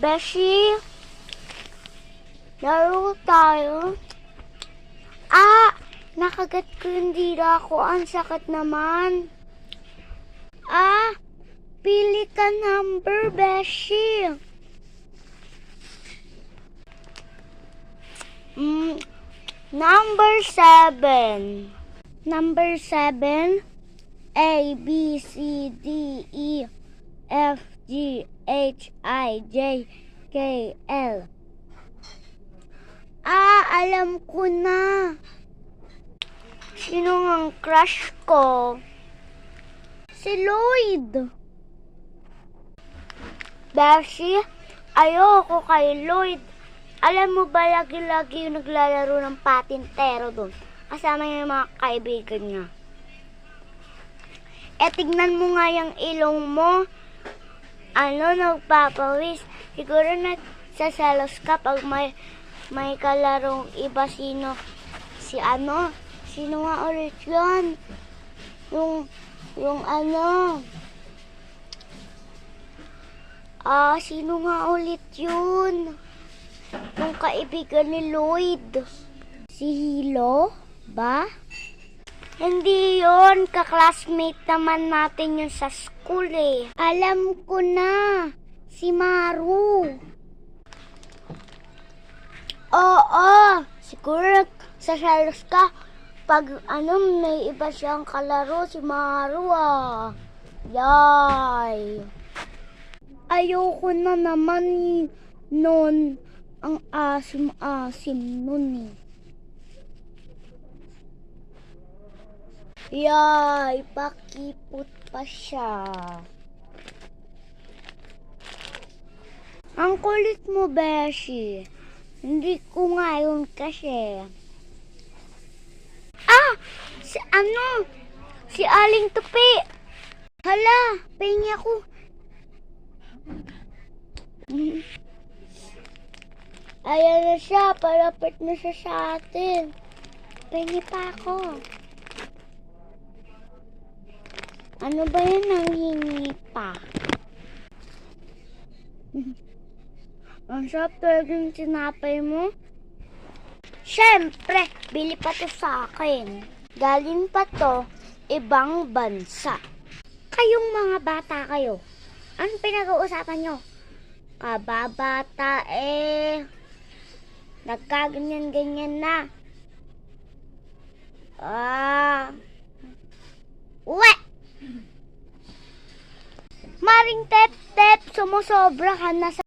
Beshi, laro tayo. Nakagat ko yung dila ko. Ang sakit naman. Pili ka number, Beshi. Number 7. Number 7. A, B, C, D, E, F, G, H, I, J, K, L. Alam ko na. Sino ang crush ko? Si Lloyd. Beshi, ayoko kay Lloyd. Alam mo ba, lagi-lagi yung naglalaro ng patintero doon. Kasama niya yung mga kaibigan niya. Tignan mo nga yung ilong mo. Nagpapawis. Siguro nagsasalos ka pag may kalarong iba. Sino nga ulit yun? Sino nga ulit yun? Yung kaibigan ni Lloyd. Si Hilo ba? Hindi yun. Kaklasmate naman natin yun sa school eh. Alam ko na. Si Maru. Oo. Siguro sasalos ka pag may iba siyang kalaro. Si Maru Yay. Ayoko na naman nun. Ang asim-asim nun eh. Yay, pakipot pa siya. Ang kulit mo, Beshi. Hindi ko ngayon kasi. Si Aling Tupi. Hala, pahingi ako. Ayan na siya, palapit na siya sa atin. Pahingi pa ako. Ano ba yun ang hingi pa? Ang sarap talaga yung tinapay mo. Siyempre, bili pa to sa akin. Galing pa to, ibang bansa. Kayong mga bata kayo, anong pinag-uusapan nyo? Kababata nagkaganyan-ganyan na. Uwe! Maring Tep-Tep, sumusobra ka na sa